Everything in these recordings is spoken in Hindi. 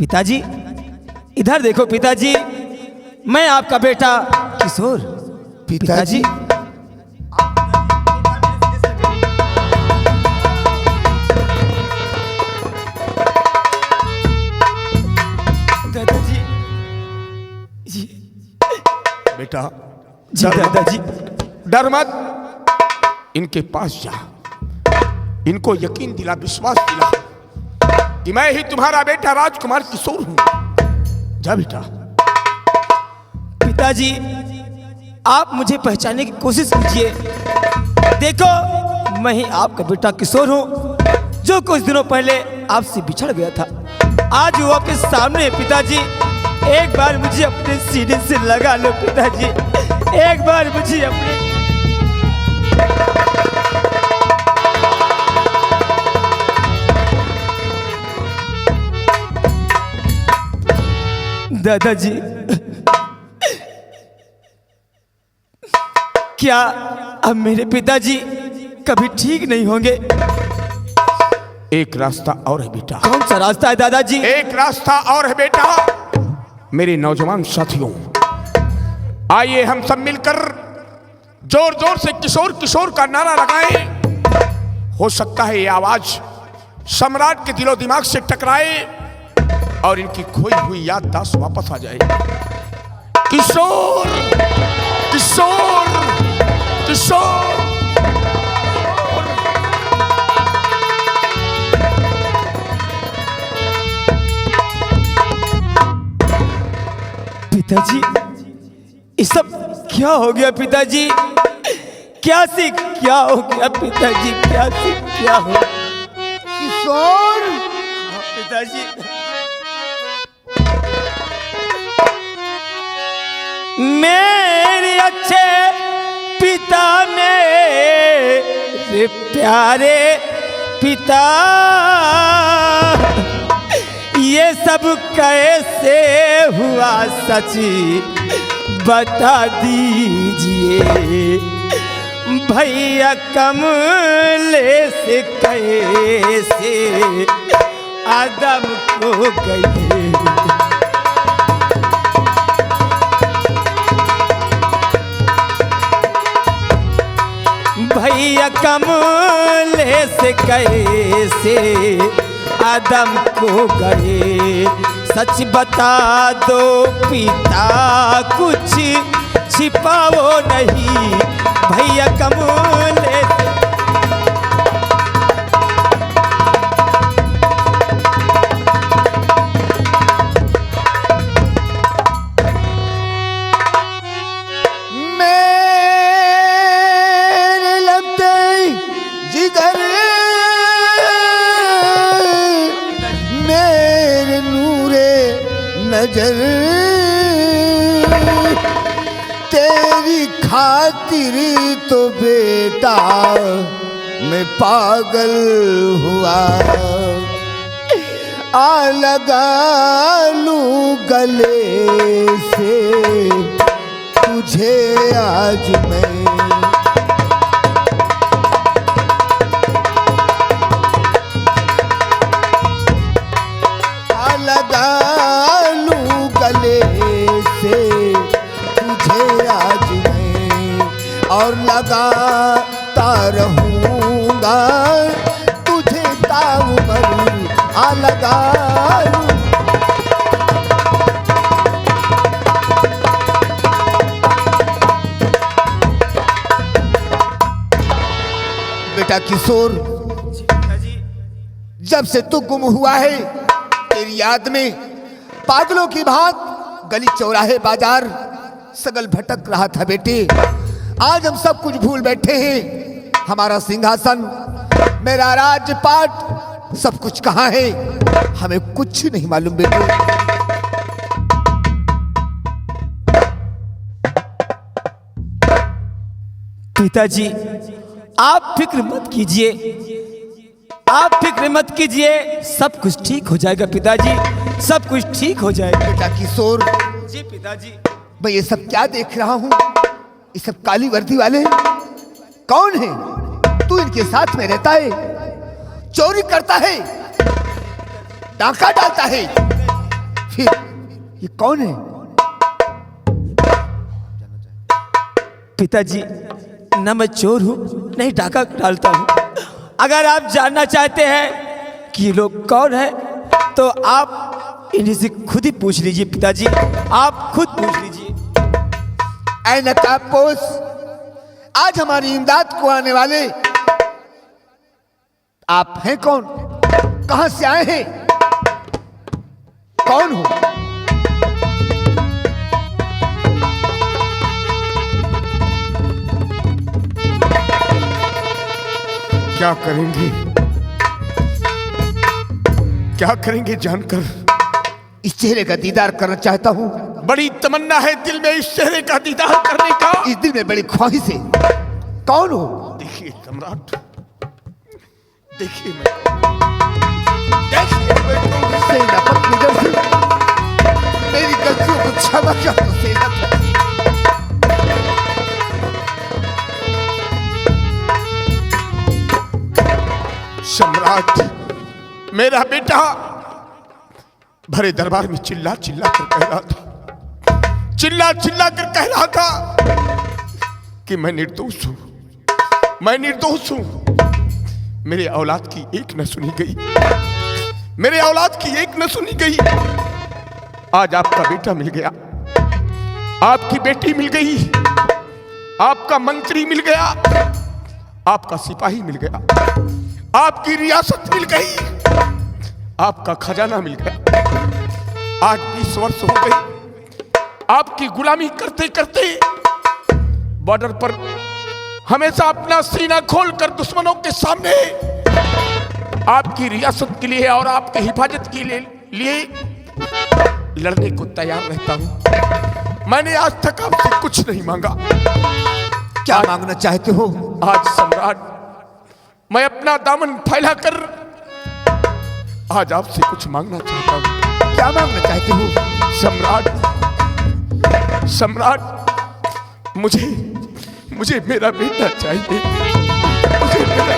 पिताजी इधर देखो पिताजी, मैं आपका बेटा किशोर। पिताजी दादाजी जी, बेटा जी दादाजी। डर मत, इनके पास जा, इनको यकीन दिला, विश्वास दिला कि मैं ही तुम्हारा बेटा राजकुमार किशोर हूं। जा बेटा। पिताजी आप मुझे पहचानने की कोशिश कीजिए। देखो मैं ही आपका बेटा किशोर हूँ, जो कुछ दिनों पहले आपसे बिछड़ गया था। आज वो आपके सामने है पिताजी। एक बार मुझे अपने सीने से लगा लो पिताजी, एक बार मुझे अपने। दादाजी क्या अब मेरे पिताजी कभी ठीक नहीं होंगे? एक रास्ता और है बेटा। कौन सा रास्ता है दादाजी? एक रास्ता और है बेटा। मेरे नौजवान साथियों, आइए हम सब मिलकर जोर जोर से किशोर किशोर का नारा लगाएं। हो सकता है ये आवाज सम्राट के दिलो दिमाग से टकराए और इनकी खोई हुई याददाश्त वापस आ जाए। किशोर किशोर किशोर। पिताजी ये सब क्या हो गया पिताजी? क्या से क्या हो गया पिताजी? क्या से क्या हो? किशोर पिताजी मेरे अच्छे पिता, मेरे प्यारे पिता, ये सब कैसे हुआ सच बता दीजिए। भैया कमले से कैसे आदम को गए। भैया कमले से कैसे आदम को गए। सच बता दो पिता, कुछ छिपाओ नहीं। भैया कमले नजर तेरी खातिर तो बेटा मैं पागल हुआ। आ लगा लूं गले से तुझे आज मैं। और लगाता रहूंगा तुझे ताउमर आ लगा। बेटा किशोर, जब से तू गुम हुआ है तेरी याद में पागलों की भांत गली चौराहे बाजार सगल भटक रहा था बेटे। आज हम सब कुछ भूल बैठे हैं। हमारा सिंहासन, मेरा राजपाट, सब कुछ कहाँ है हमें कुछ नहीं मालूम बेटे। पिताजी आप फिक्र मत कीजिए, आप फिक्र मत कीजिए, सब कुछ ठीक हो जाएगा पिताजी, सब कुछ ठीक हो जाएगा। बेटा किशोर। जी पिताजी। मैं ये सब क्या देख रहा हूँ? ये सब काली वर्दी वाले कौन है? तू इनके साथ में रहता है, चोरी करता है, डाका डालता है, फिर ये कौन है? पिताजी, न मैं चोर हूँ नहीं डाका डालता हूँ। अगर आप जानना चाहते हैं कि ये लोग कौन है तो आप इन्हीं से खुद ही पूछ लीजिए पिताजी, आप खुद पूछ लीजिए। ऐ नकाबपोश, आज हमारी इमदाद को आने वाले आप हैं कौन? कहां से आए हैं? कौन हो? क्या करेंगे, क्या करेंगे जानकर? इस चेहरे का दीदार करना चाहता हूं। बड़ी तमन्ना है दिल में इस चेहरे का दीदार करने का। इस दिल में बड़ी ख्वाहिश है। कौन हो? देखिए सम्राट, देखिए मैं सेनापति निधर से मेरी गलतियों को क्षमा कर दो सेनापति। सम्राट, मेरा बेटा भरे दरबार में चिल्ला चिल्ला कर कह रहा था, चिल्ला चिल्ला कर कह रहा था कि मैं निर्दोष हूं, मैं निर्दोष हूं। मेरे औलाद की एक न सुनी गई, मेरे औलाद की एक न सुनी गई। आज आपका बेटा मिल गया, आपकी बेटी मिल गई, आपका मंत्री मिल गया, आपका सिपाही मिल गया, आपकी रियासत मिल गई, आपका खजाना मिल गया। आज 20 वर्ष हो गए आपकी गुलामी करते करते। बॉर्डर पर हमेशा अपना सीना खोलकर दुश्मनों के सामने आपकी रियासत के लिए और आपके हिफाजत के लिए लड़ने को तैयार रहता हूं। मैंने आज तक आपसे कुछ नहीं मांगा। क्या मांगना चाहते हो? आज सम्राट, मैं अपना दामन फैलाकर आज आपसे कुछ मांगना चाहता हूं। क्या मांगना चाहते हो? सम्राट, सम्राट, मुझे मेरा बेटा चाहिए, मुझे मेरा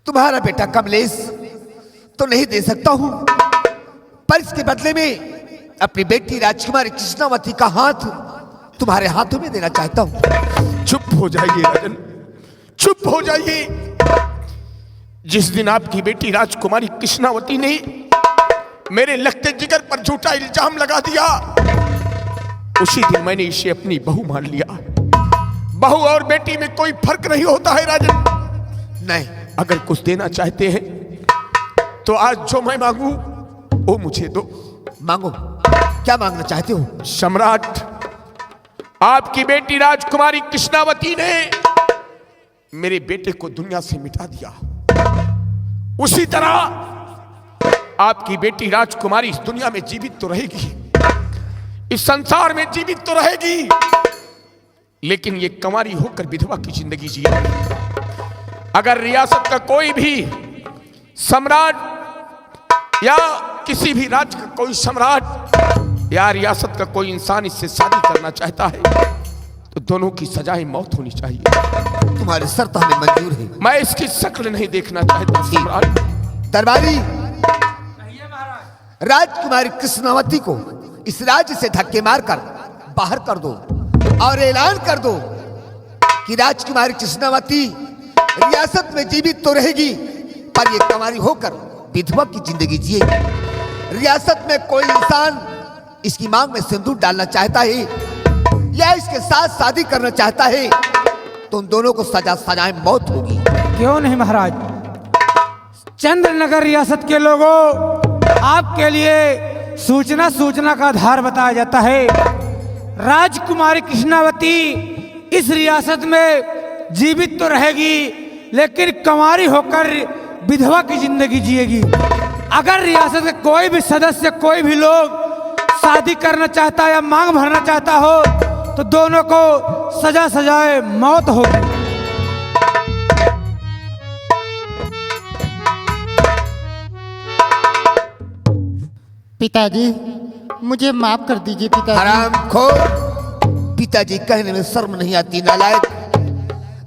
तुम्हारा बेटा कमलेश तो नहीं दे सकता हूं, पर इसके बदले में अपनी बेटी राजकुमारी कृष्णावती का हाथ तुम्हारे हाथों में देना चाहता हूं। चुप हो जाइए राजन, चुप हो जाइए। जिस दिन आपकी बेटी राजकुमारी कृष्णावती ने मेरे लगते जिगर पर झूठा इल्जाम लगा दिया, उसी दिन मैंने इसे अपनी बहू मान लिया। बहू और बेटी में कोई फर्क नहीं होता है राजन। नहीं, अगर कुछ देना चाहते हैं तो आज जो मैं मांगू वो मुझे दो। मांगो, क्या मांगना चाहते हो? सम्राट, आपकी बेटी राजकुमारी कृष्णावती ने मेरे बेटे को दुनिया से मिटा दिया, उसी तरह आपकी बेटी राजकुमारी इस दुनिया में जीवित तो रहेगी, इस संसार में जीवित तो रहेगी, लेकिन ये कंवारी होकर विधवा की जिंदगी जिएगी। अगर रियासत का कोई भी सम्राट या किसी भी राज्य का कोई सम्राट या रियासत का कोई इंसान इससे शादी करना चाहता है तो दोनों की सजाएं मौत होनी चाहिए। तुम्हारे शर्त हमें मंजूर है। मैं इसकी शक्ल नहीं देखना चाहता सम्राट। दरबारी, राजकुमारी कृष्णावती को इस राज्य से धक्के मारकर बाहर कर दो और ऐलान कर दो कि राजकुमारी कृष्णावती रियासत में जीवित तो रहेगी, पर ये कंवारी होकर विधवा की जिंदगी जिएगी। रियासत में कोई इंसान इसकी मांग में सिंदूर डालना चाहता है या इसके साथ शादी करना चाहता है तो उन दोनों को सजा सजाए मौत होगी। क्यों नहीं महाराज, चंद्रनगर रियासत के लोगों, आपके लिए सूचना का आधार बताया जाता है। राजकुमारी कृष्णावती इस रियासत में जीवित तो रहेगी, लेकिन कंवारी होकर विधवा की जिंदगी जिएगी। अगर रियासत के कोई भी सदस्य, कोई भी लोग शादी करना चाहता है या मांग भरना चाहता हो तो दोनों को सजा सजाए मौत होगी। पिताजी, मुझे माफ कर दीजिए पिताजी। हरामखोर, पिताजी कहने में शर्म नहीं आती नालायक।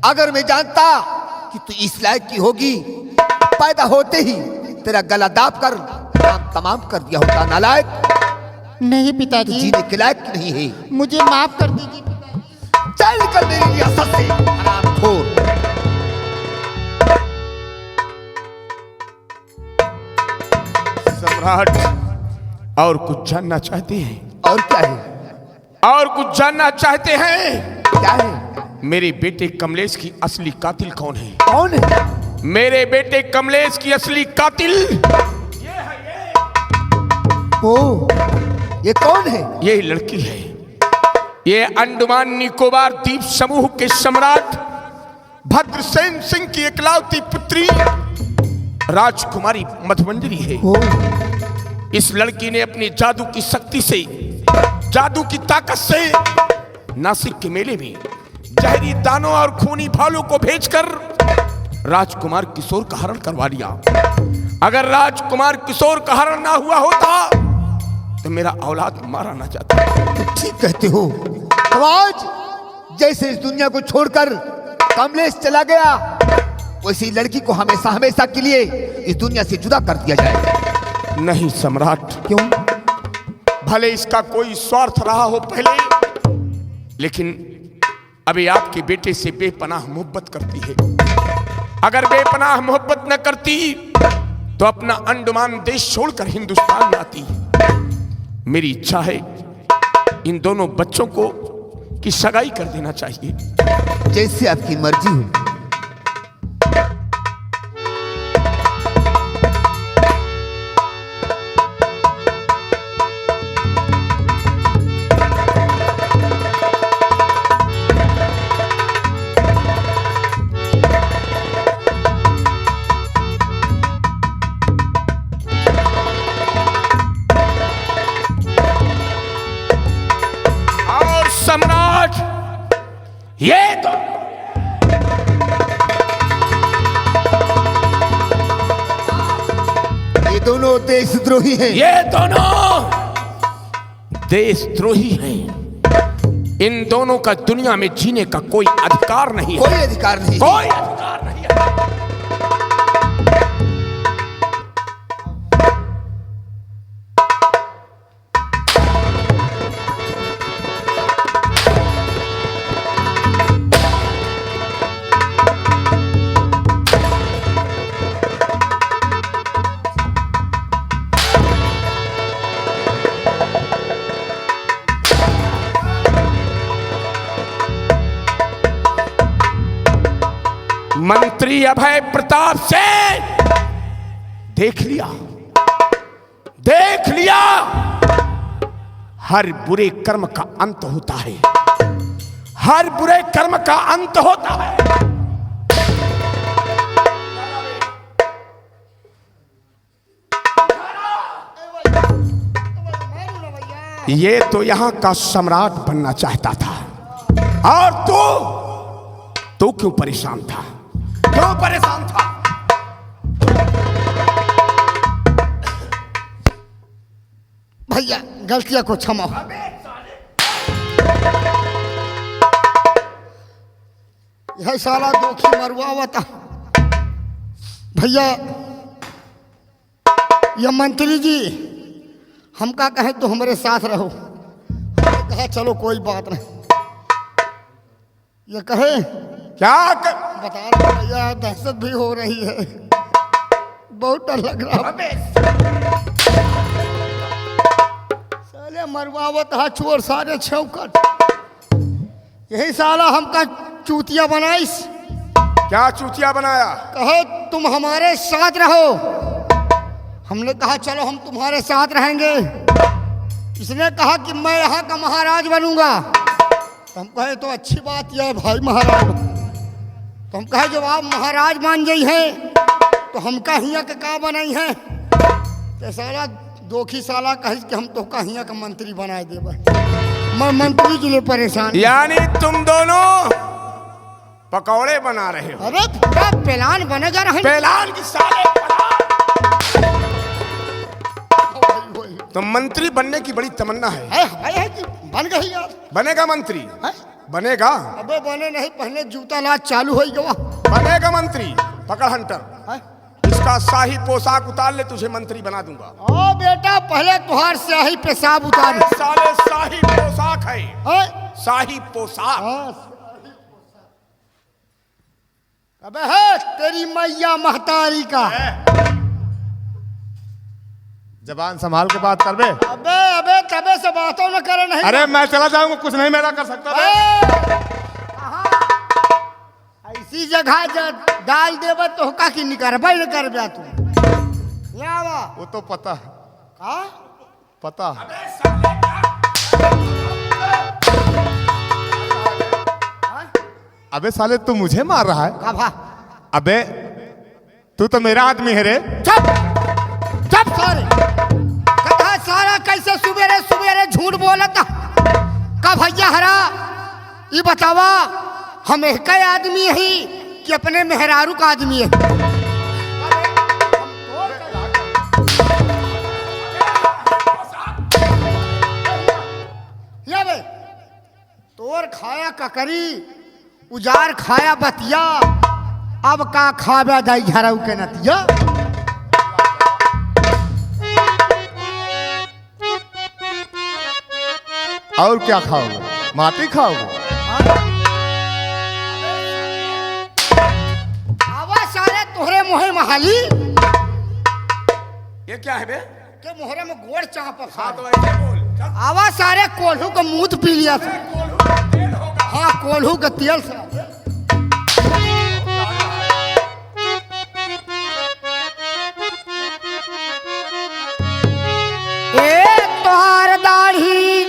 अगर मैं जानता कि तू इस लायक की होगी, पैदा होते ही तेरा गला दाब कर काम तमाम कर दिया होता नालायक। नहीं तू पिताजी, जीने के लायक नहीं है। मुझे माफ कर दीजिए पिताजी। चल निकल मेरी रियासत से हरामखोर। सम्राट और कुछ जानना चाहते हैं? और क्या है? और कुछ जानना चाहते हैं? क्या है? मेरे बेटे कमलेश की असली कातिल कौन है? कौन है? मेरे बेटे कमलेश की असली कातिल ओ, ये कौन है? ये लड़की है। ये अंडमान निकोबार द्वीप समूह के सम्राट भद्रसेन सिंह की एकलौती पुत्री राजकुमारी मधुमंजरी है। ओ, इस लड़की ने अपनी जादू की शक्ति से, जादू की ताकत से नासिक के मेले में जहरी दानों और खूनी भालू को भेजकर राजकुमार किशोर का हरण करवा लिया। अगर राजकुमार किशोर का हरण ना हुआ होता तो मेरा औलाद मारा ना जाता। तो ठीक कहते हो। तो आज जैसे इस दुनिया को छोड़कर कमलेश चला गया, वैसी लड़की को हमेशा हमेशा के लिए इस दुनिया से जुदा कर दिया जाए। नहीं सम्राट, क्यों? भले इसका कोई स्वार्थ रहा हो पहले, लेकिन अभी आपके बेटे से बेपनाह मोहब्बत करती है। अगर बेपनाह मोहब्बत न करती तो अपना अंडमान देश छोड़कर हिंदुस्तान में आती। मेरी इच्छा है इन दोनों बच्चों को की सगाई कर देना चाहिए। जैसे आपकी मर्जी हो। सम्राट, ये तो ये दोनों देशद्रोही हैं। ये दोनों देशद्रोही हैं। इन दोनों का दुनिया में जीने का कोई अधिकार नहीं है। कोई अधिकार नहीं। कोई अधिकार नहीं है। मंत्री अभय प्रताप से देख लिया, देख लिया। हर बुरे कर्म का अंत होता है। हर बुरे कर्म का अंत होता है। ये तो यहां का सम्राट बनना चाहता था, और तू क्यों परेशान था? क्यों परेशान था? भैया गलतियां को क्षमा। यह साला दोखी मरुआ हुआ था। भैया यह मंत्री जी हम का कहे तो हमारे साथ रहो। हमने कहा चलो कोई बात नहीं। ये कहे बता रहे भैया, दहशत भी हो रही है, बहुत डर लग रहा है। साले मरवावत हा चोर सारे छौकट। यही साला हमका चूतिया बनाइस। क्या चूतिया बनाया? कहे तुम हमारे साथ रहो। हमने कहा चलो हम तुम्हारे साथ रहेंगे। इसने कहा कि मैं यहाँ का महाराज बनूंगा। तो हम कहे तो अच्छी बात यह है भाई महाराज। तो हम कहे जब आप महाराज मान गई हैं तो हम का हिया के का बनाई हैं। तो साला दोखी साला कही कि हम तो का हिया का मंत्री बना दे। मैं मंत्री के लिए परेशान। यानी तुम दोनों पकौड़े बना रहे हो? अरे पूरा प्लान बनेगा। प्लान की साले तो मंत्री बनने की बड़ी तमन्ना है। है कि बन गई यार। बनेगा मंत्री? है? बनेगा? अबे बने नहीं, पहले जूता लाज चालू हो गया। बनेगा मंत्री। पकड़ हंटर, है? इसका शाही पोशाक उतार ले, तुझे मंत्री बना दूंगा। ओ बेटा, पहले तुहार स्याही पेशाब उतार। साले शाही पोशाक है, है? शाही पोशाक। हाँ। अबे है तेरी मैया महतारी का। जबान संभाल के बात कर बे। अबे अबे तबे से बातों न करे नहीं। अरे मैं चला जाऊंगा, कुछ नहीं मेरा कर सकता बे। ऐसी जगह डाल देबे तो का की निकरबे न करबे तू। यहाँ आवा। वो तो पता है, का? पता। अबे साले तू मुझे मार रहा है? का भा? अबे तू तो मेरा आदमी है रे। चुप चुप सारे। कथा सारा कैसे सुबेरे सुबेरे झूठ बोलता का भैया हरा? ये बतावा हम एक आदमी है कि अपने मेहरारू का आदमी है? या बे तोर खाया ककरी, उजार खाया बतिया, अब का खाबे दाई झराऊ के नतिया। और क्या खाओगे? माटी खाओगे? आवा सारे तोहरे मोहे महाली ये क्या है बे? के मोहरे में गोड़ चाप। हाँ तो ऐसे बोल। चल। आवा सारे कोल्हू का मूत पी लिया था। हाँ कोल्हू का तेल से। ए तोहार दाढ़ी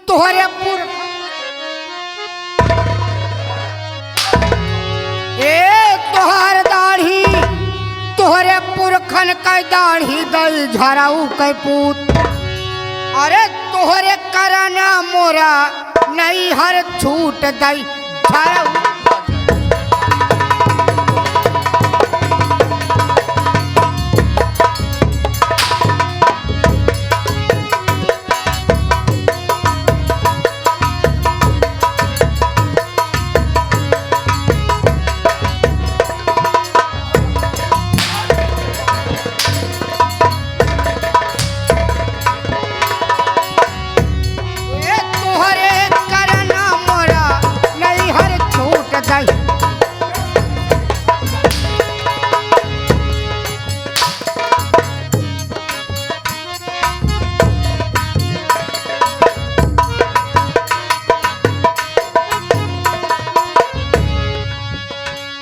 तोहरे पुर, ए तोहार दाढ़ी तोहरे पुरखन का दाढ़ी दई झराऊ के पूत। अरे तोहरे करना मोरा नहीं हर छूट दई झराऊ।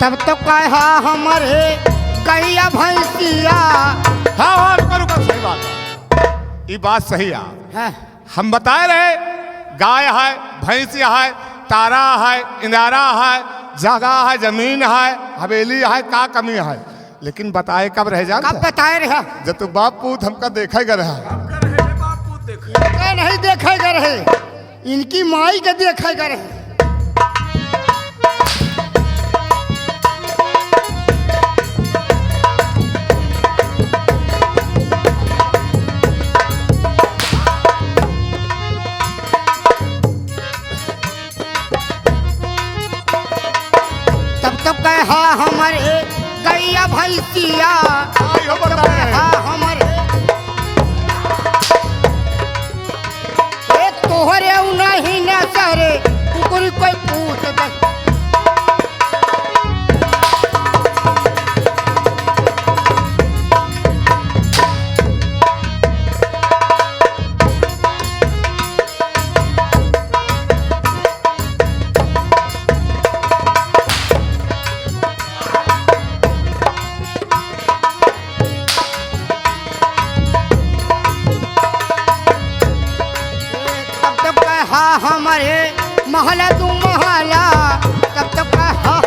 तब तो कहा हमारे गैया भैंसिया। हाँ हाँ रुका रुका, सही बात है, ये बात सही है। हम बताए रहे गाय है, भैंसिया है, तारा है, इंदारा है, जगह है, जमीन है, हवेली है, का कमी है, लेकिन बताए कब रह जा? कब बताए रहा? जब तू बाप पूत हमका देखेगा रहा। नहीं देखेगा रहे, इनकी माई के देखेगा रहे। हाँ हमारे गैया भैंसिया। हाँ हमारे तोहरे नहीं न सरे कुकुर कोई पूछ दे। हमारे महला तू महला तब तक हाँ।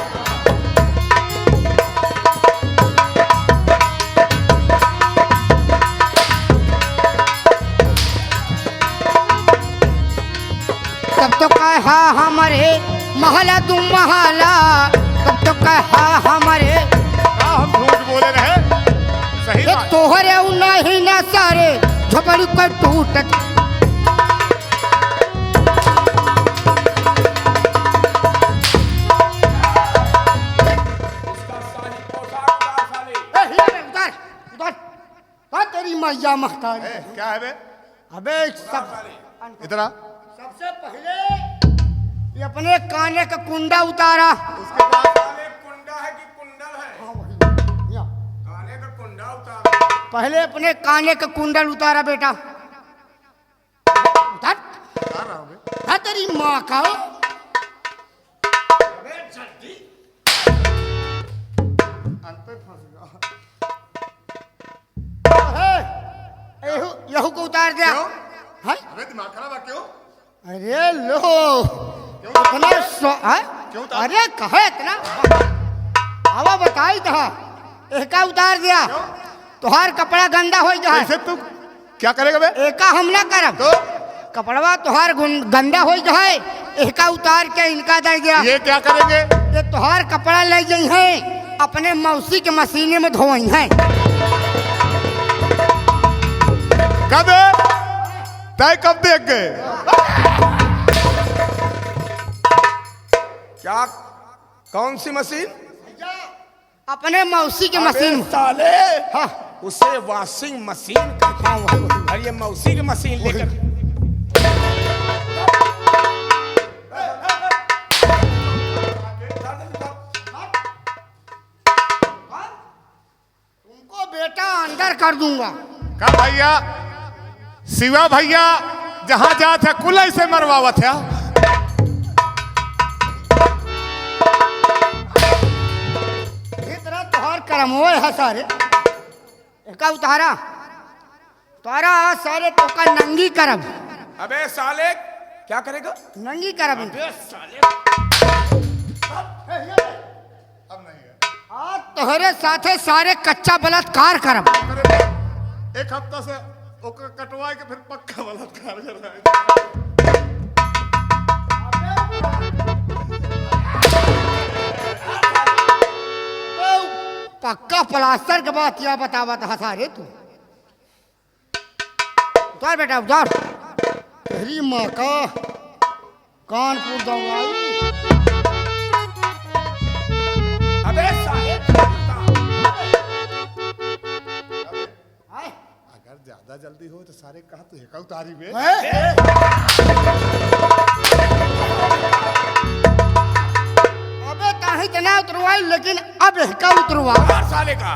तब तो कहा हमारे महला तू महला तब तो कहा हमारे। हम झूठ बोले रहे, सही बात। तोहरे नहीं न सारे झपड़ कर टूटत। तेरी मैया महतारी। क्या है बे? अबे सब इधर आ। सबसे पहले ये अपने काने का कुंडा उतारा। उसके बाद साले कुंडा है कि कुंडल है? हाँ, वही। या। काने का कुंडा उतार। पहले अपने काने का कुंडल उतारा बेटा। उतार। उतार रहा हूं बे। हाँ तेरी माँ का। अबे जल्दी। अंत फंस गया। यहू को उतार दिया। क्यों? है? अबे दिमाग खराब है क्यों? अरे लो इतना क्यों उतार? अरे कहे इतना हवा बताई था एका उतार दिया। तुहार कपड़ा गंदा हो जाए। कैसे तू क्या करेगा बे? एका हम ना करब तो कपड़वा तुहार गंदा हो जाए। एका उतार के इनका दे दिया। ये क्या करेंगे? ये तुहार कपड़ा ले जाई है अपने मौसी के मशीने में धोई है। कब तय कब देख गए? क्या? कौन सी मशीन? अपने मौसी के मशीन में। साले हाँ उसे वॉशिंग मशीन कहते हैं और ये मौसी की मशीन लेकर तुमको बेटा अंदर कर दूंगा। का भैया शिवा भैया जहां जा थे कुल ऐसे मरवावत है। इतना तोहर करम हो है सारे एका उतारा तारा सारे तो का नंगी करब। अबे साले क्या करेगा? नंगी करब। अबे साले अब नहीं है। आज तोहरे साथे सारे कच्चा बलात्कार करब। एक हफ्ता से ओकर कटवा के फिर पक्का बलात्कार कर रहा है। पक्का प्लास्टर के बात या बतावा था सारे तू। उतार बेटा उतार। तेरी माँ का कानपुर दवाई। अबे साले अगर ज्यादा जल्दी हो तो सारे कहा तू हेका उतारी बे। अबे ताही जना उतरवाई लेकिन अब हेका उतरवा। साले का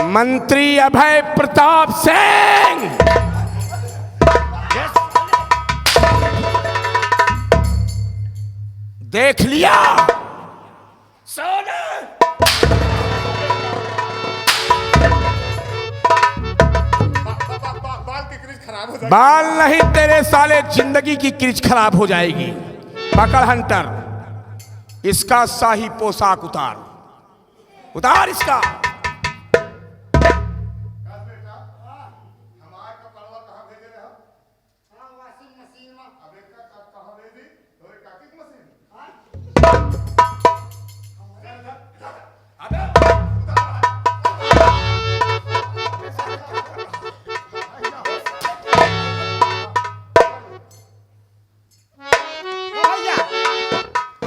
मंत्री अभय प्रताप सिंह देख लिया सोना। बाल की क्रीज खराब हो जाएगी। बाल नहीं तेरे साले जिंदगी की क्रीज खराब हो जाएगी। पकड़ हंटर इसका शाही पोशाक उतार उतार इसका।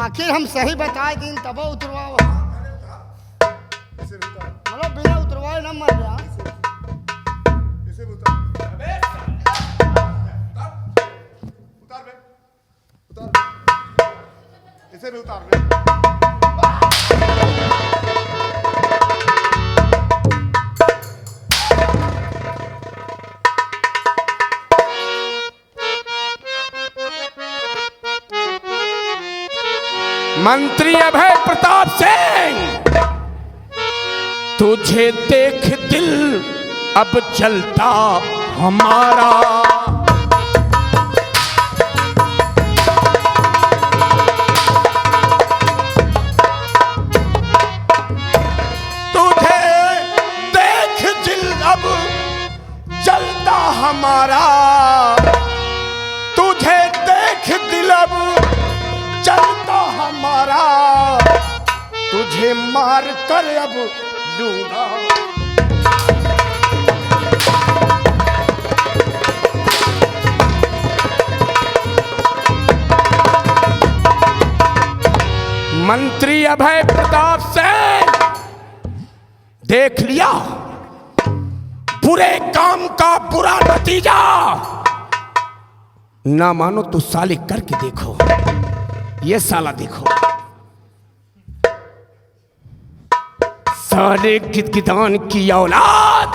आखिर हम सही बताए दिन तब उतरवाओ। मतलब बिना उतरवाए न मर गया। इसे भी उतार। उतार बे। उतार बे। इसे भी उतार बे। मंत्री अभय प्रताप सिंह तुझे देख दिल अब जलता हमारा। तुझे देख हमारा, तुझे देख दिलब चलता हमारा, तुझे मार कर अब लूंगा। मंत्री अभय प्रताप से देख लिया बुरे काम का बुरा नतीजा। ना मानो तो साले करके देखो, ये साला देखो, साले गिदगिदान की औलाद।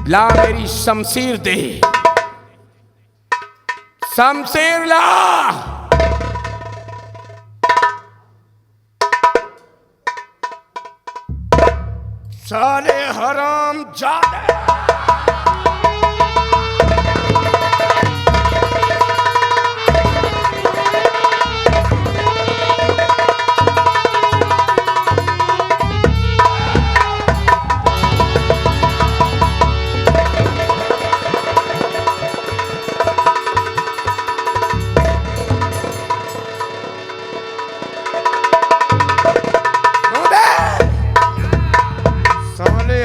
ला मेरी शमशीर दे, शमशीर ला। साले हराम जादे।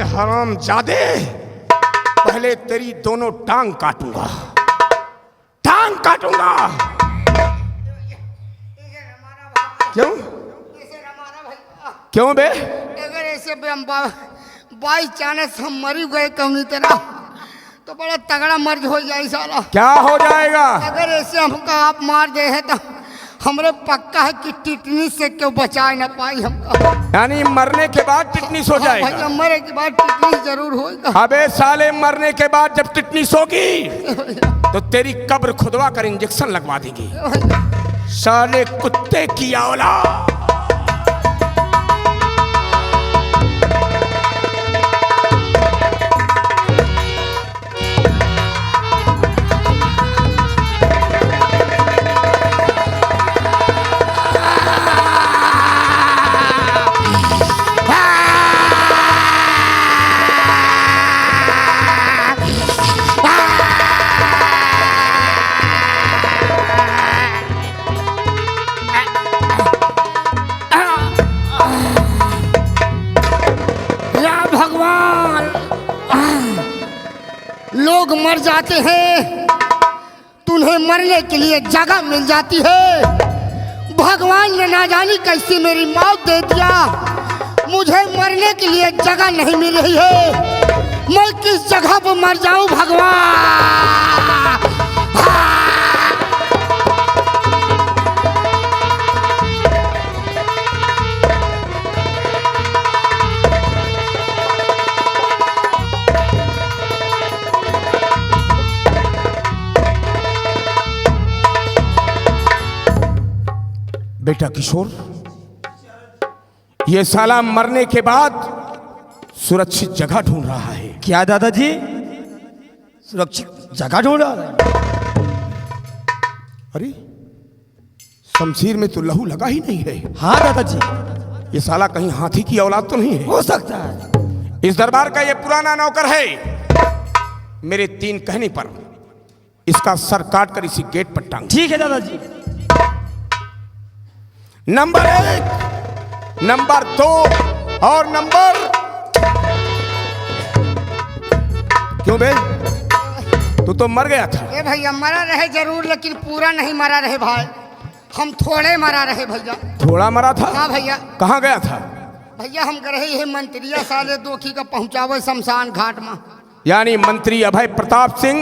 हराम जादे, पहले तेरी दोनों टांग काटूंगा, टांग काटूंगा। क्यों क्यों बे? अगर ऐसे बाई चांस हम मर गए कौनी तरह तो बड़ा तगड़ा मर्ज हो जाए साला। क्या हो जाएगा? अगर ऐसे हमका आप मार दे है तो हमरे पक्का है कि टिटनी से क्यों बचा न पाई हमका। यानी मरने के बाद टिटनीस हो जाएगा? भैया मरे के बाद टिटनी जरूर होगा। अबे साले मरने के बाद जब टिटनीस होगी तो तेरी कब्र खुदवा कर इंजेक्शन लगवा देंगे। साले कुत्ते की औलाद। लोग मर जाते हैं, तुम्हें मरने के लिए जगह मिल जाती है। भगवान ने ना जानी कैसे मेरी मौत दे दिया, मुझे मरने के लिए जगह नहीं मिल रही है। मैं किस जगह पर मर जाऊं भगवान? बेटा किशोर, ये साला मरने के बाद सुरक्षित जगह ढूंढ रहा है। क्या दादाजी? सुरक्षित जगह ढूंढ रहा है? अरे शमशीर में तो लहू लगा ही नहीं है। हाँ दादाजी। ये साला कहीं हाथी की औलाद तो नहीं है? हो सकता है। इस दरबार का ये पुराना नौकर है। मेरे 3 कहने पर इसका सर काट कर इसी गेट पर टांग। ठीक है दादाजी। नंबर 1, नंबर 2 और नंबर। क्यों बे? तू तो मर गया था। ए भैया मरा रहे जरूर, लेकिन पूरा नहीं मरा रहे भाई, हम थोड़े मरा रहे भैया। थोड़ा मरा था? हाँ भैया। कहाँ गया था? भैया हम रहे है मंत्रिया साले दोखी का पहुंचावे शमशान घाट में। यानी मंत्री अभय प्रताप सिंह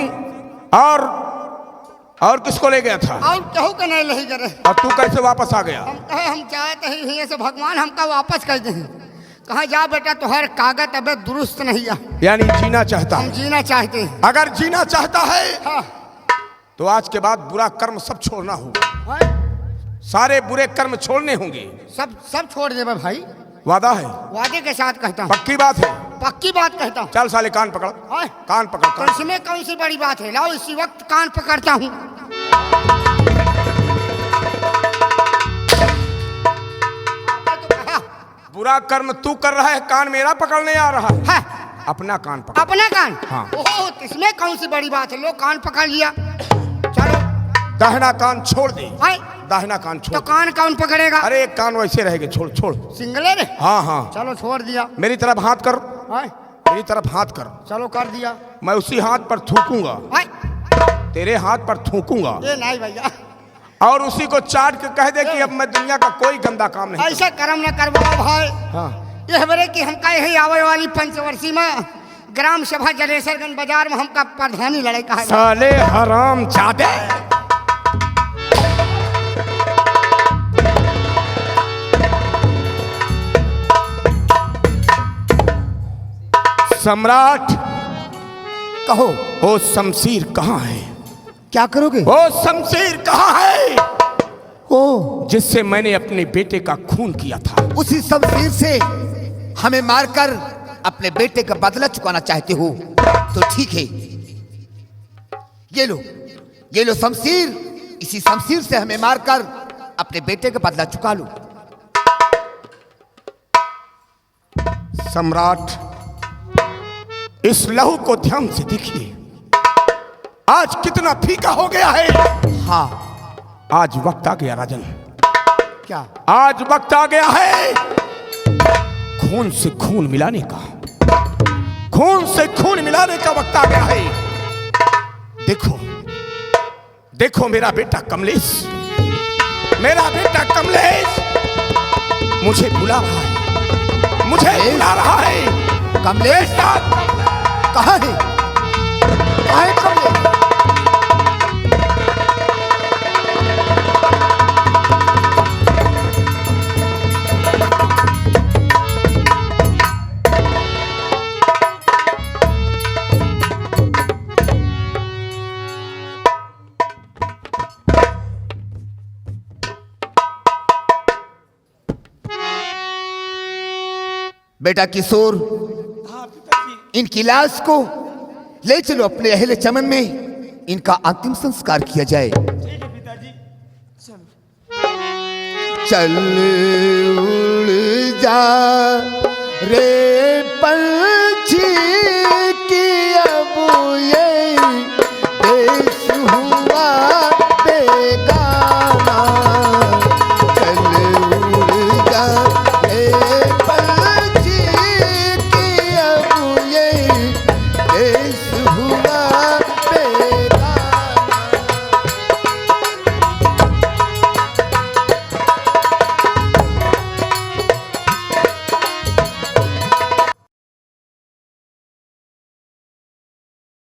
और किसको ले गया था? और कहू के नहीं ले गए। और तू कैसे वापस आ गया? हम कहे हम चाहते हैं से भगवान हमका वापस कर दे। कहा जा बेटा तुम्हारे कागज अबे दुरुस्त नहीं है। यानी जीना चाहता हम है? जीना चाहते हैं। अगर जीना चाहता है हाँ। तो आज के बाद बुरा कर्म सब छोड़ना होगा। हाँ? सारे बुरे कर्म छोड़ने होंगे। सब छोड़ दे भाई। वादा है? वादे के साथ कहता हूँ। पक्की बात है? पक्की बात कहता हूँ। चल साले कान पकड़। हाँ? कान पकड़ तो इसमें कौन सी बड़ी बात है? लाओ इसी वक्त कान पकड़ता हूँ। बुरा कर्म तू कर रहा है, कान मेरा पकड़ने आ रहा है। हाँ, अपना कान पकड़। अपना कान? हाँ। ओह, इसमें कौन सी बड़ी बात है, लो कान पकड़ लिया। चलो। दाहिना कान छोड़ दे। हाय। दाहिना कान छोड़ तो दे। कान कौन पकड़ेगा? अरे एक कान वैसे रहेगा, छोड़ छोड़। सिंगले रे? हाँ हाँ। चलो छोड़ दिया। मेरी तरफ हाथ कर। हाय। मेरी तरफ हाथ कर। चलो कर दिया। मैं उसी हाथ पर थूकूंगा। हाय। तेरे हाथ पर थूकूंगा ये नहीं भैया, और उसी को चाट के कह दे कि अब मैं दुनिया का कोई गंदा काम नहीं ऐसा कर्म न करवाओ भाई। हाँ। ये बरे कि हमका यही आवे वाली पंचवर्षी में ग्राम सभा जलेसरगंज बाजार में हमका प्रधानी लड़ाई का है। साले हराम जादे। सम्राट कहो। वो शमशीर कहाँ है? क्या करोगे? वो शमशीर कहाँ है ओ, जिससे मैंने अपने बेटे का खून किया था? उसी शमशीर से हमें मारकर अपने बेटे का बदला चुकाना चाहते हो तो ठीक है, ये लो शमशीर। इसी शमशीर से हमें मारकर अपने बेटे का बदला चुका लो। सम्राट, इस लहू को ध्यान से देखिए, आज कितना फीका हो गया है। हाँ। आज वक्त आ गया राजन। क्या? आज वक्त आ गया है खून से खून मिलाने का। खून से खून मिलाने का वक्त आ गया है। देखो देखो, मेरा बेटा कमलेश, मेरा बेटा कमलेश मुझे बुला रहा है, मुझे बुला रहा है। कमलेश कहाँ है? कहाँ है कमलेश? बेटा किशोर, इनकी लाश को ले चलो अपने अहले चमन में, इनका अंतिम संस्कार किया जाए। चल उड़ जा रे पंछी की अब ये देश हुआ बेगाना। चल उड़ जा रे पंछी की अब ये देश हुआ